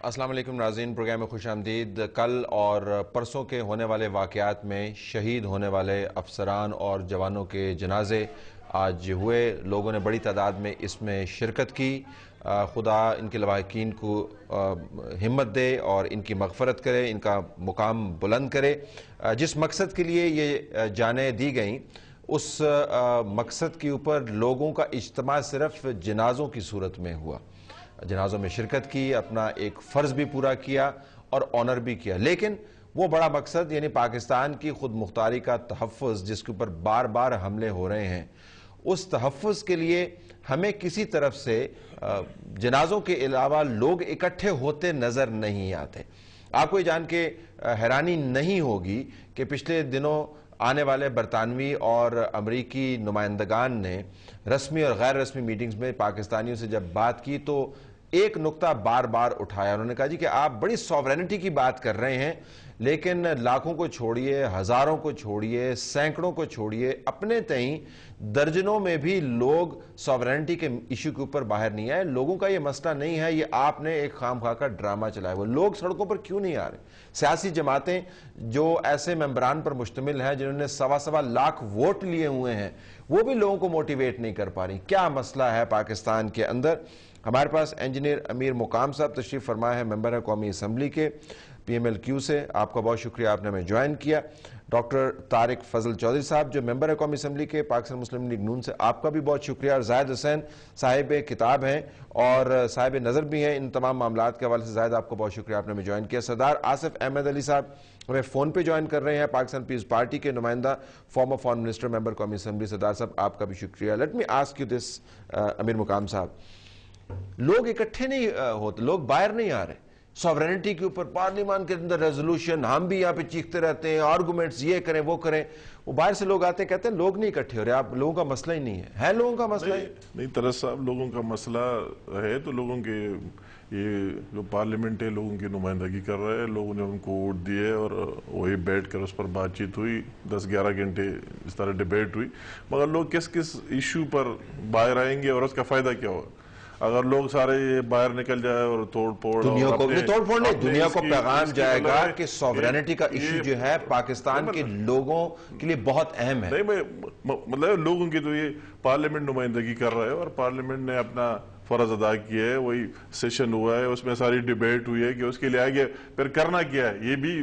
السلام علیکم ناظرین، پروگرام میں خوش آمدید۔ کل اور پرسوں کے ہونے والے واقعات میں شہید ہونے والے افسران اور جوانوں کے جنازے آج ہوئے۔ لوگوں نے بڑی تعداد میں اس میں شرکت کی۔ خدا ان کے لواحقین کو ہمت دے اور ان کی مغفرت کرے، ان کا مقام بلند کرے۔ جس مقصد کے لیے یہ جانیں دی گئیں اس مقصد کے اوپر لوگوں کا اجتماع صرف جنازوں کی صورت میں ہوا۔ جنازوں میں شرکت کی، اپنا ایک فرض بھی پورا کیا اور آنر بھی کیا، لیکن وہ بڑا مقصد یعنی پاکستان کی خود مختاری کا تحفظ، جس کے اوپر بار بار حملے ہو رہے ہیں، اس تحفظ کے لیے ہمیں کسی طرف سے جنازوں کے علاوہ لوگ اکٹھے ہوتے نظر نہیں آتے۔ آپ کو یہ جان کے حیرانی نہیں ہوگی کہ پچھلے دنوں آنے والے برطانوی اور امریکی نمائندگان نے رسمی اور غیر رسمی میٹنگز میں پاکستانیوں سے جب بات کی تو ایک نقطہ بار بار اٹھایا۔ انہوں نے کہا جی کہ آپ بڑی سوورینٹی کی بات کر رہے ہیں، لیکن لاکھوں کو چھوڑیے، ہزاروں کو چھوڑیے، سینکڑوں کو چھوڑیے، اپنے تئیں درجنوں میں بھی لوگ سوورینٹی کے ایشو کے اوپر باہر نہیں آئے۔ لوگوں کا یہ مسئلہ نہیں ہے، یہ آپ نے ایک خام خواہ کا ڈرامہ چلایا۔ وہ لوگ سڑکوں پر کیوں نہیں آ رہے؟ سیاسی جماعتیں جو ایسے ممبران پر مشتمل ہیں جنہوں نے سوا لاکھ ووٹ لیے ہوئے ہیں، وہ بھی لوگوں کو موٹیویٹ نہیں کر پا رہی۔ کیا مسئلہ ہے پاکستان کے اندر؟ ہمارے پاس انجینئر امیر مقام صاحب تشریف فرما ہے، ممبر ہے قومی اسمبلی کے پی ایم ایل کیو سے۔ آپ کا بہت شکریہ، آپ نے ہمیں جوائن کیا۔ ڈاکٹر طارق فضل چودھری صاحب جو ممبر ہے قومی اسمبلی کے پاکستان مسلم لیگ نون سے، آپ کا بھی بہت شکریہ۔ اور زاہد حسین صاحب کتاب ہیں اور صاحب نظر بھی ہیں ان تمام معاملات کے حوالے سے۔ زاہد، آپ کو بہت شکریہ، آپ نے ہمیں جوائن کیا۔ سردار آصف احمد علی صاحب ہمیں فون پہ جوائن کر رہے ہیں، پاکستان پیپلز پارٹی کے نمائندہ، فارمر فارن منسٹر، ممبر قومی اسمبلی۔ سردار صاحب آپ کا بھی شکریہ۔ Let me ask you this Amir Muqam صاحب، لوگ اکٹھے نہیں ہوتے، لوگ باہر نہیں آ رہے سوورینٹی کے اوپر۔ پارلیمان کے اندر ریزولوشن، ہم بھی یہاں پہ چیختے رہتے ہیں، آرگومنٹس یہ کریں وہ کریں، وہ باہر سے لوگ آتے ہیں کہتے ہیں لوگ نہیں اکٹھے ہو رہے۔ آپ لوگوں کا مسئلہ ہی نہیں ہے لوگوں کا مسئلہ نہیں طرز صاحب، لوگوں کا مسئلہ ہے تو لوگوں کے یہ جو پارلیمنٹ ہے لوگوں کی نمائندگی کر رہا ہے، لوگوں نے ان کو ووٹ دیے اور وہی بیٹھ کر اس پر بات چیت ہوئی، 10-11 گھنٹے اس طرح ڈیبیٹ ہوئی۔ مگر لوگ کس ایشو پر باہر آئیں گے اور اس کا فائدہ کیا ہوگا؟ اگر لوگ سارے باہر نکل جائے اور توڑ پھوڑ، دنیا کو پیغام جائے گا کہ سوورینٹی کا ایشو جو ہے پاکستان کے لوگوں کے لیے بہت اہم ہے۔ نہیں، مطلب لوگوں کی تو یہ پارلیمنٹ نمائندگی کر رہا ہے اور پارلیمنٹ نے اپنا فرض ادا کیا ہے، وہی سیشن ہوا ہے، اس میں ساری ڈیبیٹ ہوئی ہے کہ اس کے لیے آگے پھر کرنا کیا ہے۔ یہ بھی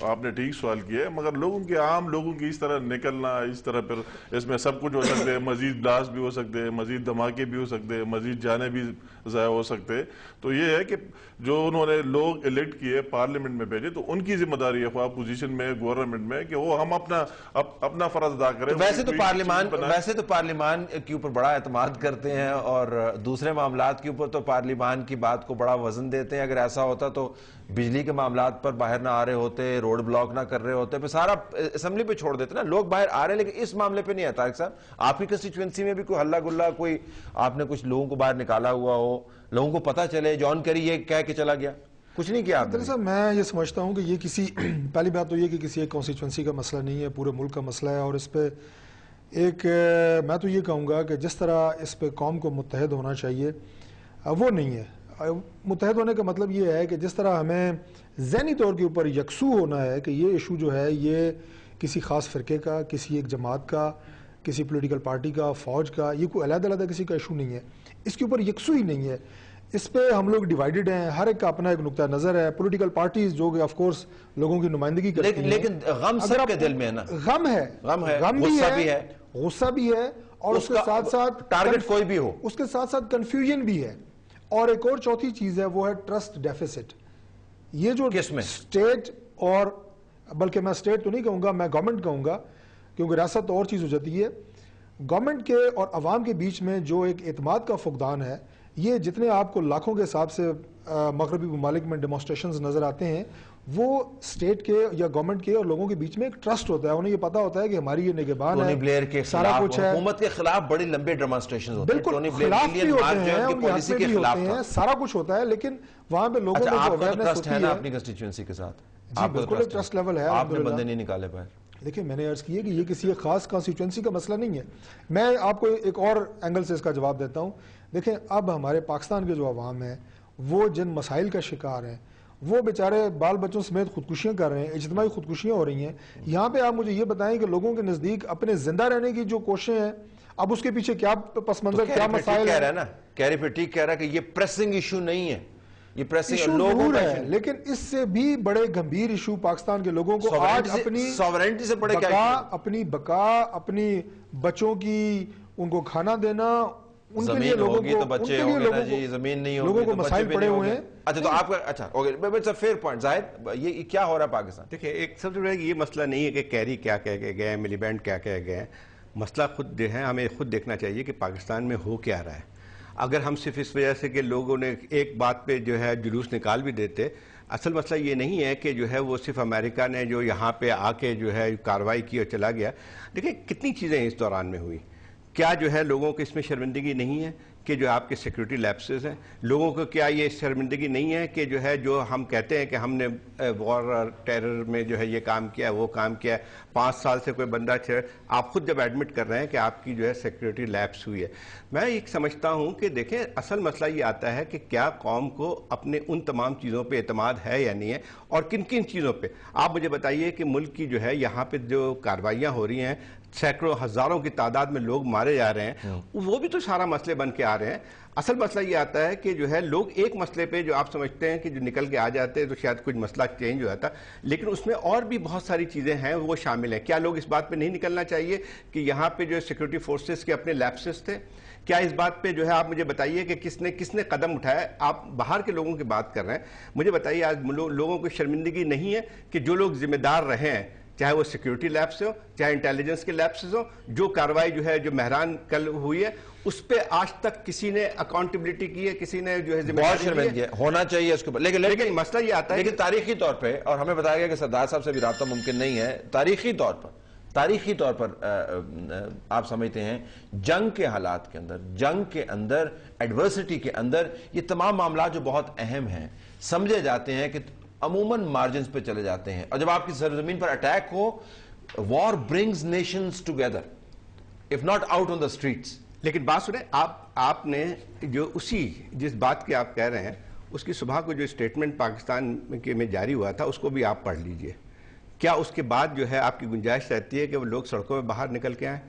آپ نے ٹھیک سوال کیا ہے، مگر عام لوگوں کی اس طرح نکلنا، اس طرح پھر اس میں سب کچھ ہو سکتے ہیں، مزید بلاسٹ بھی ہو سکتے ہیں، مزید دھماکے بھی ہو سکتے ہیں، مزید جانیں بھی ضائع ہو سکتے ہیں۔ تو یہ ہے کہ جو انہوں نے لوگ الیکٹ کیے پارلیمنٹ میں بھیجے تو ان کی ذمہ داری ہے اپوزیشن میں، گورنمنٹ میں، کہ وہ ہم اپنا فرض ادا کریں۔ ویسے تو پارلیمان کے اوپر بڑا اعتماد کرتے ہیں اور دوسرے معاملات کے اوپر تو پارلیمان کی بات کو بڑا وزن دیتے ہیں۔ اگر ایسا ہوتا تو بجلی کے معاملات پر باہر نہ آ رہے ہوتے، روڈ بلاک نہ کر رہے ہوتے، پھر سارا اسمبلی پہ چھوڑ دیتے نا۔ لوگ باہر آ رہے ہیں لیکن اس معاملے پہ نہیں ہے۔ طارق صاحب، آپ کی کنسٹیچوئنسی میں بھی کوئی ہلہ گلہ، کوئی آپ نے کچھ لوگوں کو باہر نکالا ہوا ہو، لوگوں کو پتہ چلے جان کیری یہ کہہ کے چلا گیا؟ کچھ نہیں کیا آپ نے؟ صاحب میں یہ سمجھتا ہوں کہ یہ کسی پہلی بات تو یہ کہ کسی ایک کانسٹیچوئنسی کا مسئلہ نہیں ہے، پورے ملک کا مسئلہ ہے، اور اس پہ ایک میں تو یہ کہوں گا کہ جس طرح اس پہ قوم کو متحد ہونا چاہیے وہ نہیں ہے۔ متحد ہونے کا مطلب یہ ہے کہ جس طرح ہمیں ذہنی طور کے اوپر یکسو ہونا ہے کہ یہ ایشو جو ہے یہ کسی خاص فرقے کا، کسی ایک جماعت کا، کسی پولیٹیکل پارٹی کا، فوج کا، یہ کوئی علیحدہ کسی کا ایشو نہیں ہے، اس کے اوپر یکسو ہی نہیں ہے۔ اس پہ ہم لوگ ڈیوائیڈڈ ہیں، ہر ایک کا اپنا ایک نقطہ نظر ہے۔ پولیٹیکل پارٹیز جو کہ آف کورس لوگوں کی نمائندگی کرتی ہیں، لیکن غم سب کے دل میں ہے نا، غم ہے، غصہ بھی ہے، اور اس کے ساتھ ساتھ ٹارگٹ کوئی بھی ہو، اس کے ساتھ ساتھ کنفیوژن بھی ہے، اور ایک اور چوتھی چیز ہے وہ ہے ٹرسٹ ڈیفیسٹ۔ یہ جو اسٹیٹ، اور بلکہ میں اسٹیٹ تو نہیں کہوں گا، میں گورنمنٹ کہوں گا، کیونکہ ریاست اور چیز ہو جاتی ہے۔ گورنمنٹ کے اور عوام کے بیچ میں جو ایک اعتماد کا فقدان ہے، یہ جتنے آپ کو لاکھوں کے حساب سے مغربی ممالک میں ڈیمونسٹریشنز نظر آتے ہیں، وہ اسٹیٹ کے یا گورنمنٹ کے اور لوگوں کے بیچ میں ایک ٹرسٹ ہوتا ہے۔ انہیں یہ پتا ہوتا ہے کہ ہماری یہ نگہبان ہے، ٹونی بلیئر کے سارا کچھ ہے، حکومت کے خلاف بڑی لمبے ڈیمونسٹریشنز ہوتے ہیں، بالکل خلاف بھی ہوتے ہیں، ان کے حق میں بھی ہوتے ہیں، سارا کچھ ہوتا ہے، لیکن وہاں پہ لوگوں میں جو اویئرنس ہوتی ہے اپنی کنسٹیچوئنسی کے ساتھ، جی بالکل ایک ٹرسٹ لیول ہے۔ آپ نے بندے نہیں نکالے باہر۔ دیکھیں میں نے عرض کی ہے کہ یہ کسی ایک خاص کانسٹیچوئنسی کا مسئلہ نہیں ہے۔ میں آپ کو ایک اور اینگل سے اس کا جواب دیتا ہوں۔ دیکھیں اب ہمارے پاکستان کے جو عوام ہیں وہ جن مسائل کا شکار ہیں وہ بیچارے بال بچوں سمیت خودکشیاں کر رہے ہیں, اجتماعی خودکشیاں ہو رہی ہیں. یہاں پہ آپ مجھے یہ بتائیں کہ لوگوں کے نزدیک اپنے زندہ رہنے کی جو کوششیں ہیں, اب اس کے پیچھے کیا پس منظر, کیا مسائل کہہ رہا ہے نا, کیری پھر ٹھیک کہہ رہا ہے کہ یہ پریسنگ ایشو نہیں ہے, یہ پریسنگ لوگوں کا ہے, لیکن اس سے بھی بڑے گمبھیر ایشو پاکستان کے لوگوں کو آج اپنی سوورنٹی سے بڑے اپنی بقا, اپنی بچوں کی ان کو کھانا دینا, ان کے لیے لوگوں کو, ان کے لیے لوگوں کو مسائل پڑے ہوئے ہیں. اچھا تو آپ کا, اچھا اوکے, فیئر پوائنٹ. زاہد, یہ کیا ہو رہا ہے پاکستان؟ دیکھیں, ایک سب سے بڑا یہ مسئلہ نہیں ہے کہ کیری کیا کہہ کے گئے, ملیبینڈ کیا کہہ گئے. مسئلہ خود جو ہے ہمیں خود دیکھنا چاہیے کہ پاکستان میں ہو کیا رہا ہے. اگر ہم صرف اس وجہ سے کہ لوگوں نے ایک بات پہ جو ہے جلوس نکال بھی دیتے, اصل مسئلہ یہ نہیں ہے کہ جو ہے وہ صرف امریکہ نے جو یہاں پہ آ کے جو ہے کارروائی کی اور چلا گیا. دیکھیں کتنی چیزیں اس دوران میں ہوئی. کیا جو ہے لوگوں کو اس میں شرمندگی نہیں ہے کہ جو آپ کے سیکیورٹی لیپسز ہیں؟ لوگوں کو کیا یہ شرمندگی نہیں ہے کہ جو ہے جو ہم کہتے ہیں کہ ہم نے وار اور ٹیرر میں جو ہے یہ کام کیا ہے, وہ کام کیا ہے, 5 سال سے کوئی بندہ آپ خود جب ایڈمٹ کر رہے ہیں کہ آپ کی جو ہے سیکیورٹی لیپس ہوئی ہے. میں ایک سمجھتا ہوں کہ دیکھیں اصل مسئلہ یہ آتا ہے کہ کیا قوم کو اپنے ان تمام چیزوں پہ اعتماد ہے یا نہیں ہے, اور کن کن چیزوں پہ. آپ مجھے بتائیے کہ ملک کی جو ہے یہاں پہ جو کارروائیاں ہو رہی ہیں, سینکڑوں ہزاروں کی تعداد میں لوگ مارے جا رہے ہیں, وہ بھی تو سارا مسئلے بن کے آ رہے ہیں. اصل مسئلہ یہ آتا ہے کہ جو ہے لوگ ایک مسئلے پہ جو آپ سمجھتے ہیں کہ جو نکل کے آ جاتے ہیں تو شاید کچھ مسئلہ چینج ہو جاتا, لیکن اس میں اور بھی بہت ساری چیزیں ہیں وہ شامل ہیں. کیا لوگ اس بات پہ نہیں نکلنا چاہیے کہ یہاں پہ جو سیکورٹی فورسز کے اپنے لیپسز تھے؟ کیا اس بات پہ جو ہے آپ مجھے بتائیے کہ کس نے قدم اٹھایا؟ آپ باہر کے لوگوں کی بات کر رہے ہیں, مجھے بتائیے آج لوگوں کو شرمندگی نہیں ہے کہ جو لوگ ذمہ دار رہے ہیں, چاہے وہ سیکیورٹی لیبس ہو, چاہے انٹیلیجنس کے لیبسز ہو, جو کارروائی جو ہے جو مہران کل ہوئی ہے اس پہ آج تک کسی نے اکاؤنٹیبلٹی کی ہے, کسی نے جو ہے بہت شرمندگی ہونا چاہیے اس کے اوپر. لیکن مسئلہ یہ آتا ہے لیکن تاریخی طور پہ, اور ہمیں بتایا گیا کہ سردار صاحب سے بھی رابطہ ممکن نہیں ہے, تاریخی طور پر آپ سمجھتے ہیں جنگ کے حالات کے اندر, جنگ کے اندر, ایڈورسٹی کے اندر یہ تمام معاملات جو بہت اہم ہیں سمجھے جاتے ہیں کہ عموماً مارجنز پہ چلے جاتے ہیں, اور جب آپ کی سرزمین پر اٹیک ہو, war brings nations together if not out on the streets. لیکن بات سنیں, آپ نے جو جس بات کی آپ کہہ رہے ہیں اس کی صبح کو جو اسٹیٹمنٹ پاکستان میں جاری ہوا تھا اس کو بھی آپ پڑھ لیجئے. کیا اس کے بعد جو ہے آپ کی گنجائش رہتی ہے کہ وہ لوگ سڑکوں میں باہر نکل کے آئیں؟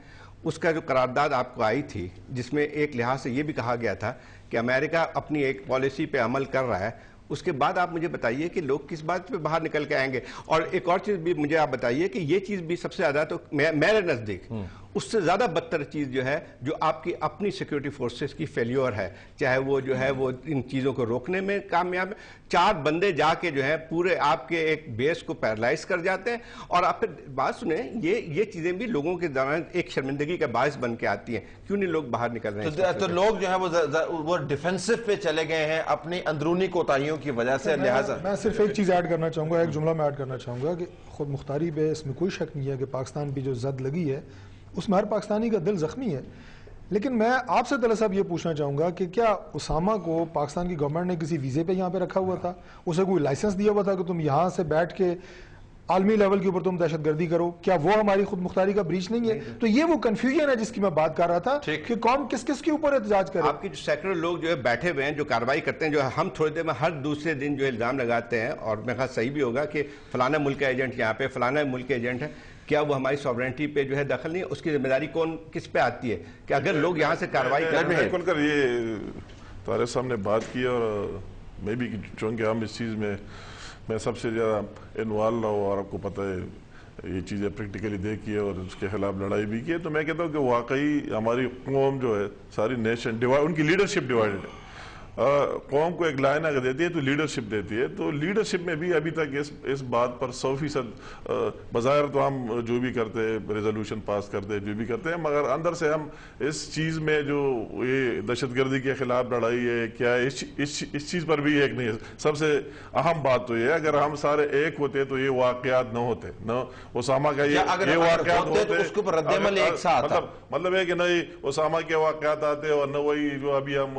اس کا جو قرارداد آپ کو آئی تھی جس میں ایک لحاظ سے یہ بھی کہا گیا تھا کہ امریکہ اپنی ایک پالیسی پہ عمل کر رہا ہے, اس کے بعد آپ مجھے بتائیے کہ لوگ کس بات پہ باہر نکل کے آئیں گے؟ اور ایک اور چیز بھی مجھے آپ بتائیے کہ یہ چیز بھی سب سے زیادہ تو میرے نزدیک اس سے زیادہ بدتر چیز جو ہے جو آپ کی اپنی سیکیورٹی فورسز کی فیلیور ہے, چاہے وہ جو ہے وہ ان چیزوں کو روکنے میں کامیاب ہے. 4 بندے جا کے جو ہے پورے آپ کے ایک بیس کو پیرالائز کر جاتے ہیں, اور آپ پھر بات سنیں, یہ چیزیں بھی لوگوں کے دوران ایک شرمندگی کا باعث بن کے آتی ہیں. کیوں نہیں لوگ باہر نکل رہے ہیں؟ تو لوگ جو ہے وہ ڈیفنسو پہ چلے گئے ہیں اپنی اندرونی کوتاہیوں کی وجہ سے. لہٰذا میں صرف ایک چیز ایڈ کرنا چاہوں گا, ایک جملہ میں ایڈ کرنا چاہوں گا کہ خود مختاری پہ اس میں کوئی شک نہیں ہے کہ پاکستان پہ جو زد لگی ہے اس میں ہر پاکستانی کا دل زخمی ہے. لیکن میں آپ سے طلعت صاحب یہ پوچھنا چاہوں گا کہ کیا اسامہ کو پاکستان کی گورنمنٹ نے کسی ویزے پہ یہاں پہ رکھا ہوا تھا؟ اسے کوئی لائسنس دیا ہوا تھا کہ تم یہاں سے بیٹھ کے عالمی لیول کے اوپر تم دہشت گردی کرو؟ کیا وہ ہماری خود مختاری کا بریچ نہیں ہے؟ تو یہ وہ کنفیوژن ہے جس کی میں بات کر رہا تھا کہ قوم کس کس کے اوپر احتجاج کرے. آپ کی جو سینکڑوں لوگ جو ہے بیٹھے ہوئے ہیں جو کارروائی کرتے ہیں, جو ہم تھوڑی دیر میں ہر دوسرے دن جو الزام لگاتے ہیں, اور میرے خیال صحیح بھی ہوگا کہ فلانا ملک کا ایجنٹ یہاں پہ, فلانا ملک کے ایجنٹ ہے, کیا وہ ہماری سوورنٹی پہ جو ہے دخل نہیں ہے؟ اس کی ذمہ داری کس پہ آتی ہے کہ اگر لوگ یہاں سے کارروائی کر یہ طارق صاحب نے بات کی, اور میں بھی چونکہ ہم اس چیز میں سب سے زیادہ انوالو رہا ہوں, اور آپ کو پتہ ہے یہ چیزیں پریکٹیکلی دیکھی ہے اور اس کے خلاف لڑائی بھی کی ہے, تو میں کہتا ہوں کہ واقعی ہماری قوم جو ہے, ساری نیشن ان کی لیڈرشپ ڈیوائیڈڈ ہے. قوم کو ایک لائن اگر دیتی ہے تو لیڈرشپ دیتی ہے, تو لیڈرشپ میں بھی ابھی تک اس بات پر 100% بظاہر تو ہم جو بھی کرتے ہیں, ریزولوشن پاس کرتے ہیں, جو بھی کرتے ہیں, مگر اندر سے ہم اس چیز میں جو یہ دہشت گردی کے خلاف لڑائی ہے کیا ہے اس چیز پر بھی ایک نہیں ہے. سب سے اہم بات تو یہ ہے اگر ہم سارے ایک ہوتے تو یہ واقعات نہ ہوتے, نہ اسامہ کا یہ واقعات ہوتے, مطلب ہے کہ نہیں اسامہ کے واقعات آتے اور نہ وہی جو ابھی ہم